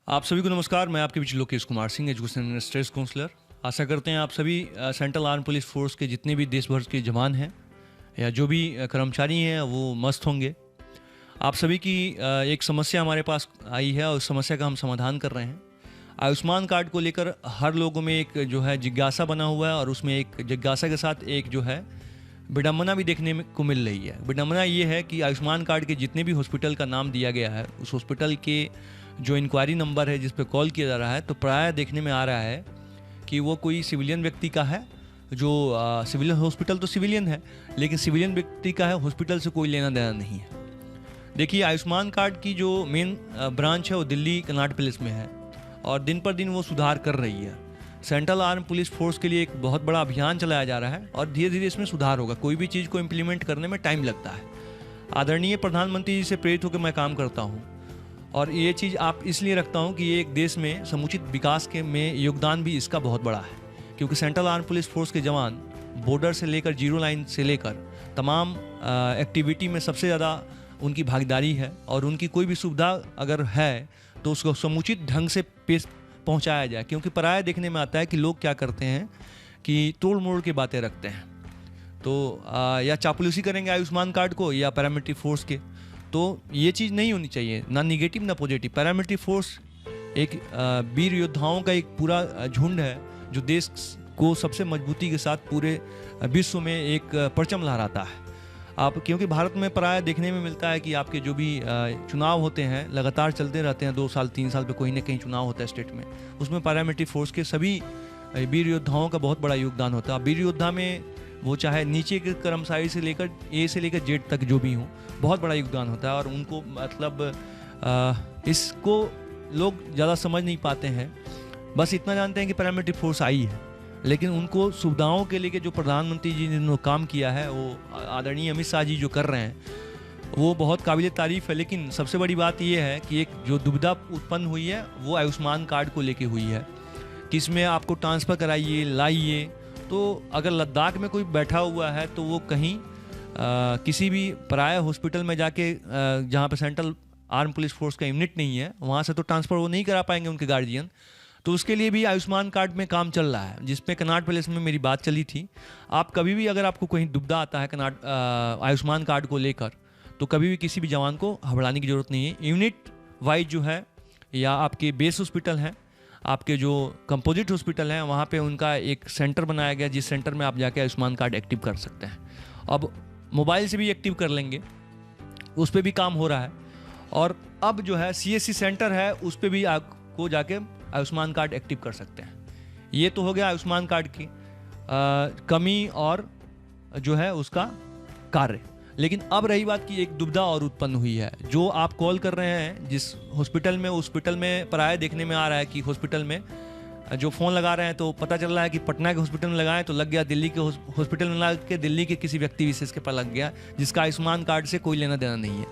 आप सभी को नमस्कार। मैं आपके बीच Lokesh Kumar Singh, education stress counsellor. आशा करते हैं आप सभी सेंट्रल आर्म पुलिस फोर्स के जितने भी देश भर के जवान हैं या जो भी कर्मचारी हैं वो मस्त होंगे। आप सभी की एक समस्या हमारे पास आई है और उस समस्या का हम समाधान कर रहे हैं। आयुष्मान कार्ड को लेकर हर लोगों में एक जो है जिज्ञासा बना हुआ है और उसमें एक जिज्ञासा के साथ एक जो है विडम्बना भी देखने को मिल रही है। विडम्बना ये है कि आयुष्मान कार्ड के जितने भी हॉस्पिटल का नाम दिया गया है उस हॉस्पिटल के जो इंक्वायरी नंबर है जिस पे कॉल किया जा रहा है तो प्रायः देखने में आ रहा है कि वो कोई सिविलियन व्यक्ति का है। जो सिविलियन हॉस्पिटल तो सिविलियन है, लेकिन सिविलियन व्यक्ति का है, हॉस्पिटल से कोई लेना देना नहीं है। देखिए, आयुष्मान कार्ड की जो मेन ब्रांच है वो दिल्ली कनाट प्लेस में है और दिन पर दिन वो सुधार कर रही है। सेंट्रल आर्म पुलिस फोर्स के लिए एक बहुत बड़ा अभियान चलाया जा रहा है और धीरे धीरे इसमें सुधार होगा। कोई भी चीज़ को इम्प्लीमेंट करने में टाइम लगता है। आदरणीय प्रधानमंत्री जी से प्रेरित होकर मैं काम करता हूँ और ये चीज़ आप इसलिए रखता हूँ कि ये एक देश में समुचित विकास के में योगदान भी इसका बहुत बड़ा है, क्योंकि सेंट्रल आर्म पुलिस फोर्स के जवान बॉर्डर से लेकर जीरो लाइन से लेकर तमाम एक्टिविटी में सबसे ज़्यादा उनकी भागीदारी है और उनकी कोई भी सुविधा अगर है तो उसको समुचित ढंग से पेश पहुंचाया जाए। क्योंकि प्रायः देखने में आता है कि लोग क्या करते हैं कि तोड़ मोड़ के बातें रखते हैं, तो या चापलूसी करेंगे आयुष्मान कार्ड को या पैरामिलिट्री फोर्स के। तो ये चीज़ नहीं होनी चाहिए, ना निगेटिव ना पॉजिटिव। पैरामिलिट्री फोर्स एक वीर योद्धाओं का एक पूरा झुंड है जो देश को सबसे मजबूती के साथ पूरे विश्व में एक परचम लहराता है। आप क्योंकि भारत में प्रायः देखने में मिलता है कि आपके जो भी चुनाव होते हैं लगातार चलते रहते हैं, 2 साल 3 साल पे कोई ना कहीं चुनाव होता है स्टेट में, उसमें पैरामिलिट्री फोर्स के सभी वीर योद्धाओं का बहुत बड़ा योगदान होता है। वीर योद्धा में वो चाहे नीचे के कर्मचारी से लेकर ए से लेकर जेड तक जो भी हों, बहुत बड़ा योगदान होता है और उनको मतलब इसको लोग ज़्यादा समझ नहीं पाते हैं। बस इतना जानते हैं कि पैरामिलिट्री फोर्स आई है, लेकिन उनको सुविधाओं के लिए जो प्रधानमंत्री जी ने काम किया है, वो आदरणीय अमित शाह जी जो कर रहे हैं, वो बहुत काबिल तारीफ़ है। लेकिन सबसे बड़ी बात ये है कि एक जो दुविधा उत्पन्न हुई है वो आयुष्मान कार्ड को लेके हुई है कि इसमें आपको ट्रांसफ़र कराइए लाइए। तो अगर लद्दाख में कोई बैठा हुआ है तो वो कहीं किसी भी पराया हॉस्पिटल में जाके जहाँ पे सेंट्रल आर्म पुलिस फोर्स का यूनिट नहीं है वहाँ से तो ट्रांसफ़र वो नहीं करा पाएंगे उनके गार्जियन। तो उसके लिए भी आयुष्मान कार्ड में काम चल रहा है, जिसमें कनाट प्लेस में मेरी बात चली थी। आप कभी भी अगर आपको कहीं दुविधा आता है आयुष्मान कार्ड को लेकर, तो कभी भी किसी भी जवान को घबराने की ज़रूरत नहीं है। यूनिट वाइज जो है या आपके बेस हॉस्पिटल हैं, आपके जो कंपोजिट हॉस्पिटल हैं, वहाँ पे उनका एक सेंटर बनाया गया जिस सेंटर में आप जाके आयुष्मान कार्ड एक्टिव कर सकते हैं। अब मोबाइल से भी एक्टिव कर लेंगे, उस पर भी काम हो रहा है। और अब जो है CSC सेंटर है उस पर भी आपको जाके आयुष्मान कार्ड एक्टिव कर सकते हैं। ये तो हो गया आयुष्मान कार्ड की कमी और जो है उसका कार्य। लेकिन अब रही बात की एक दुविधा और उत्पन्न हुई है। जो आप कॉल कर रहे हैं जिस हॉस्पिटल में, उस हॉस्पिटल में प्रायः देखने में आ रहा है कि हॉस्पिटल में जो फ़ोन लगा रहे हैं तो पता चल रहा है कि पटना के हॉस्पिटल में लगाएं तो लग गया, दिल्ली के हॉस्पिटल में लगा के दिल्ली के किसी व्यक्ति विशेष के पास लग गया जिसका आयुष्मान कार्ड से कोई लेना देना नहीं है।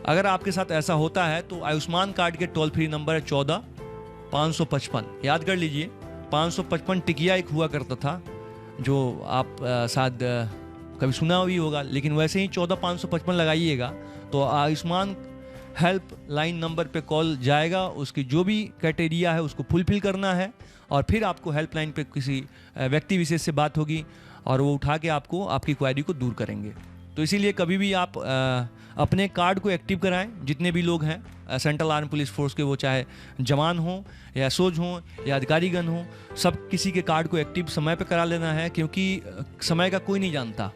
अगर आपके साथ ऐसा होता है तो आयुष्मान कार्ड के टोल फ्री नंबर है 14-555, याद कर लीजिए। 555 टिकिया एक हुआ करता था जो आप शायद कभी सुना भी होगा, लेकिन वैसे ही 14-555 लगाइएगा तो आयुष्मान हेल्प लाइन नंबर पे कॉल जाएगा। उसकी जो भी क्राइटेरिया है उसको फुलफिल करना है और फिर आपको हेल्पलाइन पे किसी व्यक्ति विशेष से बात होगी और वो उठा के आपको आपकी क्वेरी को दूर करेंगे। तो इसीलिए कभी भी आप अपने कार्ड को एक्टिव कराएं। जितने भी लोग हैं सेंट्रल आर्म पुलिस फोर्स के, वो चाहे जवान हों या सोज हों या अधिकारीगण हों, सब किसी के कार्ड को एक्टिव समय पे करा लेना है, क्योंकि समय का कोई नहीं जानता।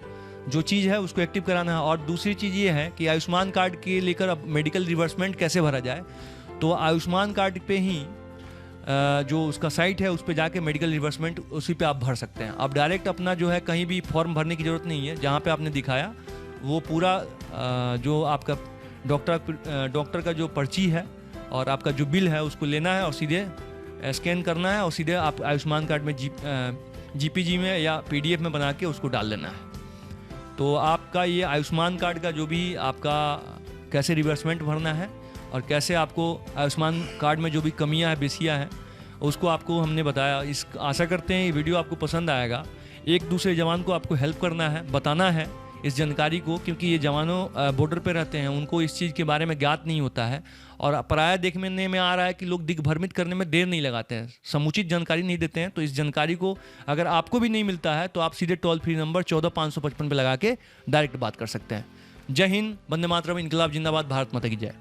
जो चीज़ है उसको एक्टिव कराना है। और दूसरी चीज़ ये है कि आयुष्मान कार्ड के लेकर अब मेडिकल रिवर्समेंट कैसे भरा जाए, तो आयुष्मान कार्ड पे ही जो उसका साइट है उस पर जाके मेडिकल रिवर्समेंट उसी पे आप भर सकते हैं। आप डायरेक्ट अपना जो है कहीं भी फॉर्म भरने की ज़रूरत नहीं है। जहाँ पे आपने दिखाया वो पूरा जो आपका डॉक्टर का जो पर्ची है और आपका जो बिल है उसको लेना है और सीधे स्कैन करना है और सीधे आप आयुष्मान कार्ड में GPG में या PDF में बना के उसको डाल लेना है। तो आपका ये आयुष्मान कार्ड का जो भी आपका कैसे रिवर्समेंट भरना है और कैसे आपको आयुष्मान कार्ड में जो भी कमियां हैं, बेसियां हैं, उसको आपको हमने बताया। आशा करते हैं ये वीडियो आपको पसंद आएगा। एक दूसरे जवान को आपको हेल्प करना है, बताना है, इस जानकारी को, क्योंकि ये जवानों बॉर्डर पे रहते हैं, उनको इस चीज़ के बारे में ज्ञात नहीं होता है। और प्रायः देखने में आ रहा है कि लोग दिग्भ्रमित करने में देर नहीं लगाते हैं, समुचित जानकारी नहीं देते हैं। तो इस जानकारी को अगर आपको भी नहीं मिलता है तो आप सीधे टोल फ्री नंबर 14 555 पे लगा के डायरेक्ट बात कर सकते हैं। जय हिंद, वंदे मातरम, इनकलाब जिंदाबाद, भारत माता की जय।